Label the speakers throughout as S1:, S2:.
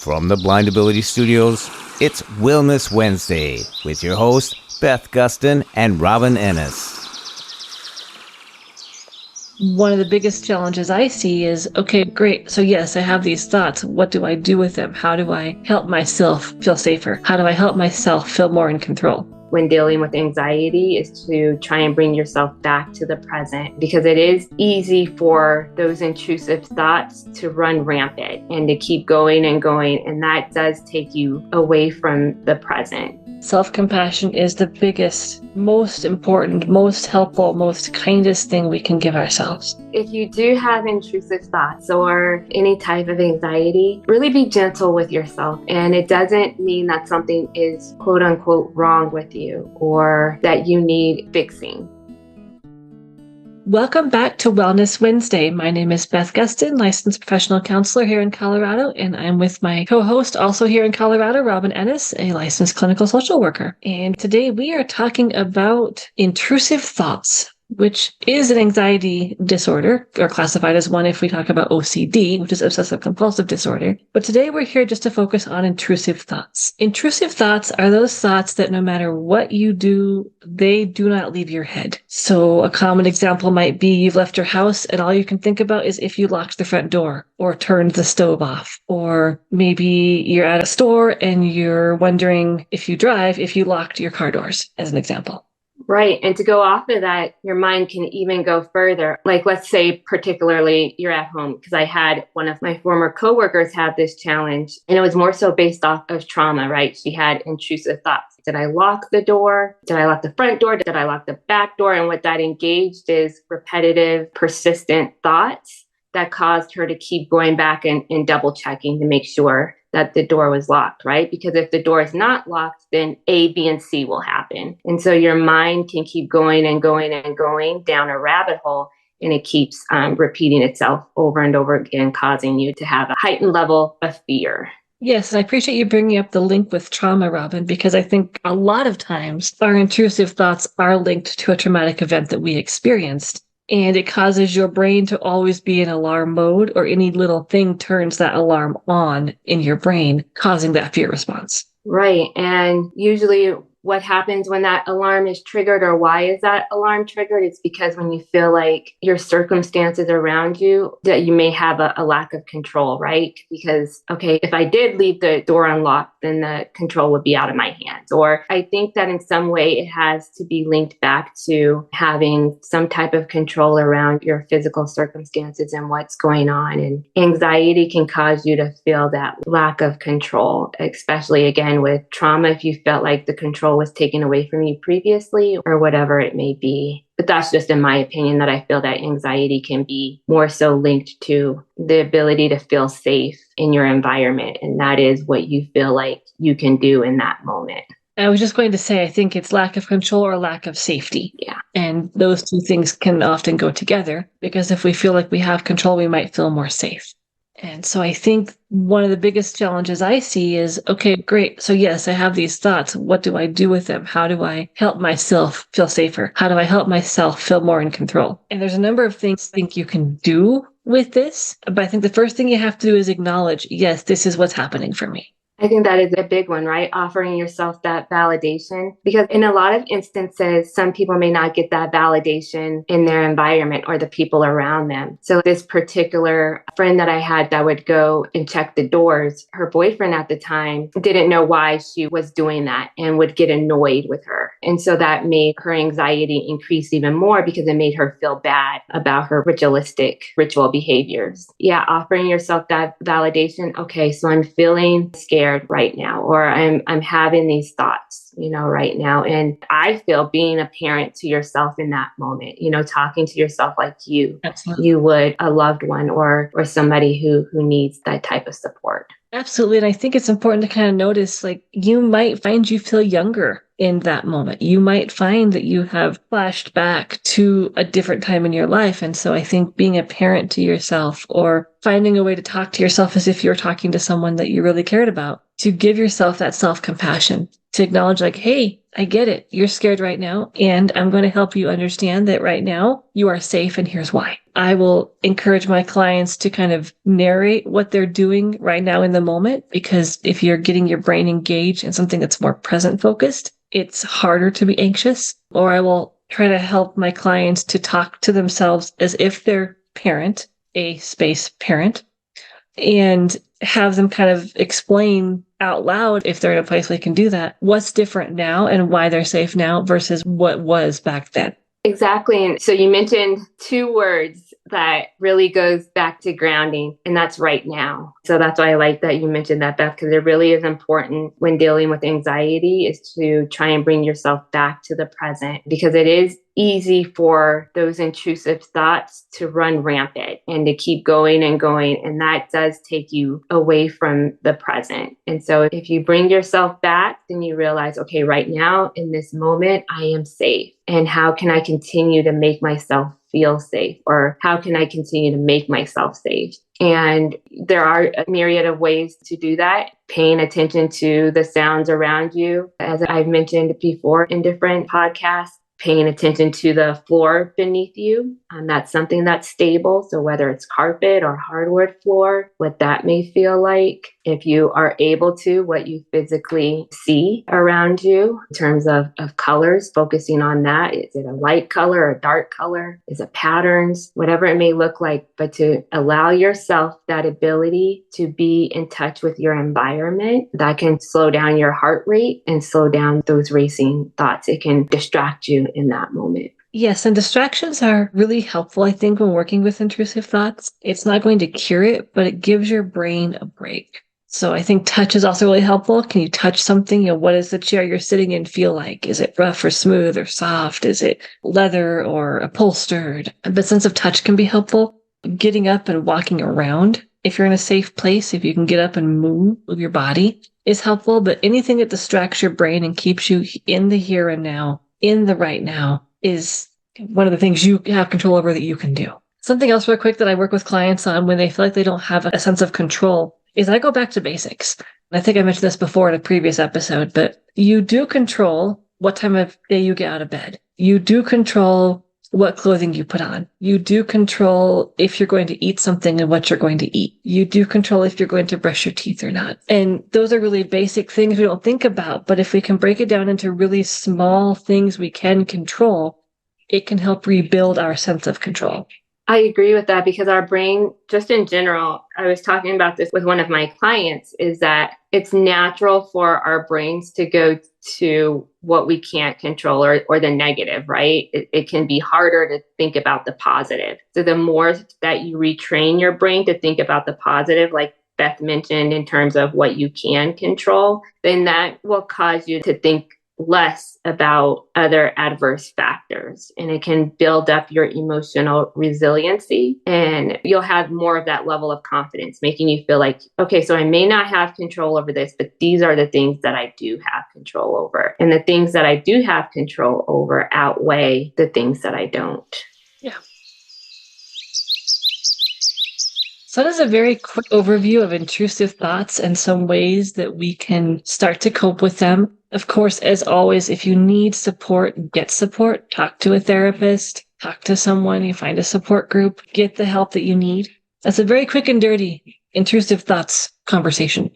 S1: From the Blind Ability Studios, it's Wellness Wednesday with your host, Beth Gustin and Robin Ennis.
S2: One of the biggest challenges I see is, okay, great. So yes, I have these thoughts. What do I do with them? How do I help myself feel safer? How do I help myself feel more in control?
S3: When dealing with anxiety is to try and bring yourself back to the present, because it is easy for those intrusive thoughts to run rampant and to keep going and going. And that does take you away from the present.
S2: Self-compassion is the biggest, most important, most helpful, most kindest thing we can give ourselves.
S3: If you do have intrusive thoughts or any type of anxiety, really be gentle with yourself. And it doesn't mean that something is quote unquote wrong with you or that you need fixing.
S2: Welcome back to Wellness Wednesday. My name is Beth Gustin, licensed professional counselor here in Colorado, and I'm with my co-host also here in Colorado, Robin Ennis, a licensed clinical social worker. And today we are talking about intrusive thoughts, which is an anxiety disorder, or classified as one if we talk about OCD, which is obsessive compulsive disorder. But today we're here just to focus on intrusive thoughts. Intrusive thoughts are those thoughts that no matter what you do, they do not leave your head. So a common example might be you've left your house and all you can think about is if you locked the front door or turned the stove off. Or maybe you're at a store and you're wondering if you drive, if you locked your car doors, as an example.
S3: Right. And to go off of that, your mind can even go further. Like, let's say particularly you're at home, because I had one of my former coworkers have this challenge, and it was more so based off of trauma, right? She had intrusive thoughts. Did I lock the door? Did I lock the front door? Did I lock the back door? And what that engaged is repetitive, persistent thoughts that caused her to keep going back and double checking to make sure that the door was locked, right? Because if the door is not locked, then A, B, and C will happen. And so your mind can keep going and going and going down a rabbit hole, and it keeps repeating itself over and over again, causing you to have a heightened level of fear.
S2: Yes, and I appreciate you bringing up the link with trauma, Robin, because I think a lot of times our intrusive thoughts are linked to a traumatic event that we experienced. And it causes your brain to always be in alarm mode, or any little thing turns that alarm on in your brain, causing that fear response.
S3: Right. And usually what happens when that alarm is triggered, or why is that alarm triggered? It's because when you feel like your circumstances around you, that you may have a lack of control, right? Because, okay, if I did leave the door unlocked, then the control would be out of my hands. Or I think that in some way it has to be linked back to having some type of control around your physical circumstances and what's going on. And anxiety can cause you to feel that lack of control, especially again with trauma, if you felt like the control was taken away from you previously or whatever it may be. But that's just in my opinion, that I feel that anxiety can be more so linked to the ability to feel safe in your environment. And that is what you feel like you can do in that moment.
S2: I was just going to say, I think it's lack of control or lack of safety.
S3: Yeah.
S2: And those two things can often go together, because if we feel like we have control, we might feel more safe. And so I think one of the biggest challenges I see is, okay, great. So yes, I have these thoughts. What do I do with them? How do I help myself feel safer? How do I help myself feel more in control? And there's a number of things I think you can do with this. But I think the first thing you have to do is acknowledge, yes, this is what's happening for me.
S3: I think that is a big one, right? Offering yourself that validation, because in a lot of instances, some people may not get that validation in their environment or the people around them. So this particular friend that I had that would go and check the doors, her boyfriend at the time didn't know why she was doing that and would get annoyed with her. And so that made her anxiety increase even more, because it made her feel bad about her ritual behaviors. Yeah, offering yourself that validation. Okay, so I'm feeling scared right now, or I'm having these thoughts, right now. And I feel being a parent to yourself in that moment, talking to yourself like
S2: Absolutely.
S3: you would a loved one or somebody who needs that type of support.
S2: Absolutely. And I think it's important to kind of notice, like, you might find you feel younger in that moment. You might find that you have flashed back to a different time in your life. And so I think being a parent to yourself, or finding a way to talk to yourself as if you're talking to someone that you really cared about, to give yourself that self-compassion, to acknowledge like, hey, I get it. You're scared right now. And I'm going to help you understand that right now you are safe. And here's why. I will encourage my clients to kind of narrate what they're doing right now in the moment, because if you're getting your brain engaged in something that's more present focused, it's harder to be anxious. Or I will try to help my clients to talk to themselves as if they're parent, a space parent, and have them kind of explain out loud, if they're in a place where they can do that, what's different now and why they're safe now versus what was back then.
S3: Exactly. And so you mentioned two words that really goes back to grounding, and that's right now. So that's why I like that you mentioned that, Beth, because it really is important when dealing with anxiety is to try and bring yourself back to the present, because it is easy for those intrusive thoughts to run rampant and to keep going and going. And that does take you away from the present. And so if you bring yourself back, then you realize, okay, right now in this moment, I am safe. And how can I continue to make myself feel safe? Or how can I continue to make myself safe? And there are a myriad of ways to do that. Paying attention to the sounds around you, as I've mentioned before in different podcasts. Paying attention to the floor beneath you. That's something that's stable. So whether it's carpet or hardwood floor, what that may feel like. If you are able to, what you physically see around you in terms of colors, focusing on that. Is it a light color or a dark color? Is it patterns? Whatever it may look like, but to allow yourself that ability to be in touch with your environment, that can slow down your heart rate and slow down those racing thoughts. It can distract you in that moment.
S2: Yes, and distractions are really helpful, I think, when working with intrusive thoughts. It's not going to cure it, but it gives your brain a break. So I think touch is also really helpful. Can you touch something? What does the chair you're sitting in feel like? Is it rough or smooth or soft? Is it leather or upholstered? The sense of touch can be helpful. Getting up and walking around, if you're in a safe place, if you can get up and move your body, is helpful. But anything that distracts your brain and keeps you in the here and now, in the right now, is one of the things you have control over that you can do. Something else real quick that I work with clients on when they feel like they don't have a sense of control is I go back to basics. And I think I mentioned this before in a previous episode, but you do control what time of day you get out of bed. You do control what clothing you put on. You do control if you're going to eat something and what you're going to eat. You do control if you're going to brush your teeth or not. And those are really basic things we don't think about, but if we can break it down into really small things we can control, it can help rebuild our sense of control.
S3: I agree with that, because our brain, just in general, I was talking about this with one of my clients, is that it's natural for our brains to go to what we can't control or the negative, right? It can be harder to think about the positive. So the more that you retrain your brain to think about the positive, like Beth mentioned, in terms of what you can control, then that will cause you to think less about other adverse factors, and it can build up your emotional resiliency, and you'll have more of that level of confidence, making you feel like, okay, so I may not have control over this, but these are the things that I do have control over. And the things that I do have control over outweigh the things that I don't.
S2: Yeah. So that is a very quick overview of intrusive thoughts and some ways that we can start to cope with them. Of course, as always, if you need support, get support. Talk to a therapist, talk to someone, you find a support group, get the help that you need. That's a very quick and dirty intrusive thoughts conversation.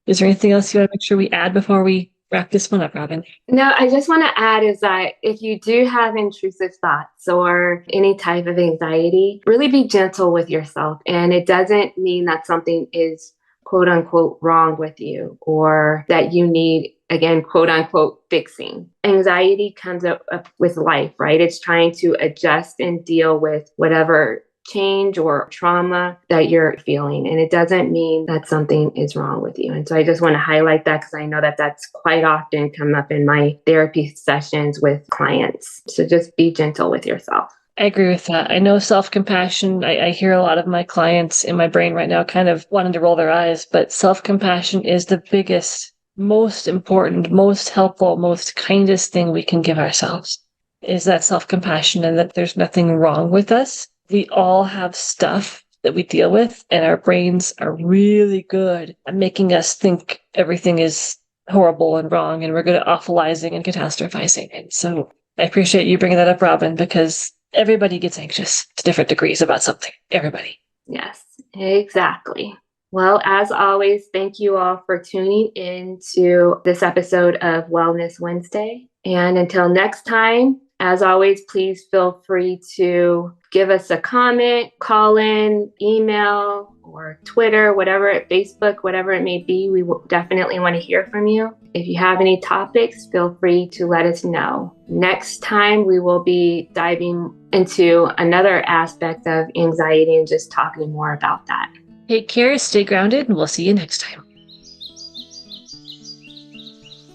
S2: Is there anything else you want to make sure we add before we wrap this one up, Robin?
S3: No, I just want to add is that if you do have intrusive thoughts or any type of anxiety, really be gentle with yourself. And it doesn't mean that something is quote unquote wrong with you or that you need, again, quote unquote, fixing. Anxiety comes up with life, right? It's trying to adjust and deal with whatever change or trauma that you're feeling. And it doesn't mean that something is wrong with you. And so I just want to highlight that because I know that that's quite often come up in my therapy sessions with clients. So just be gentle with yourself.
S2: I agree with that. I know self-compassion. I hear a lot of my clients in my brain right now kind of wanting to roll their eyes, but self-compassion is the biggest, most important, most helpful, most kindest thing we can give ourselves, is that self-compassion and that there's nothing wrong with us. We all have stuff that we deal with, and our brains are really good at making us think everything is horrible and wrong, and we're good at awfulizing and catastrophizing. And so I appreciate you bringing that up, Robin, because everybody gets anxious to different degrees about something. Everybody.
S3: Yes, exactly. Well, as always, thank you all for tuning in to this episode of Wellness Wednesday. And until next time, as always, please feel free to give us a comment, call in, email, or Twitter, Facebook, whatever it may be. We will definitely want to hear from you. If you have any topics, feel free to let us know. Next time, we will be diving into another aspect of anxiety and just talking more about that.
S2: Take care, stay grounded, and we'll see you next time.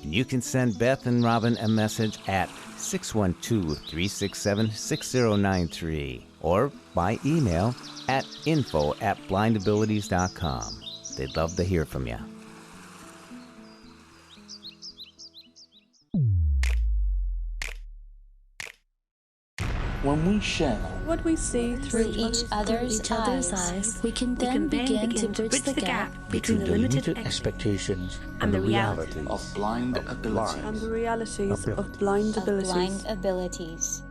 S1: You can send Beth and Robin a message at 612-367-6093 or by email at info@blindabilities.com. They'd love to hear from you.
S4: When we share
S5: what we see
S6: through each other's eyes, we can then begin to bridge the gap
S4: between the limited expectations and the reality of blind abilities.
S5: And the realities of blind abilities.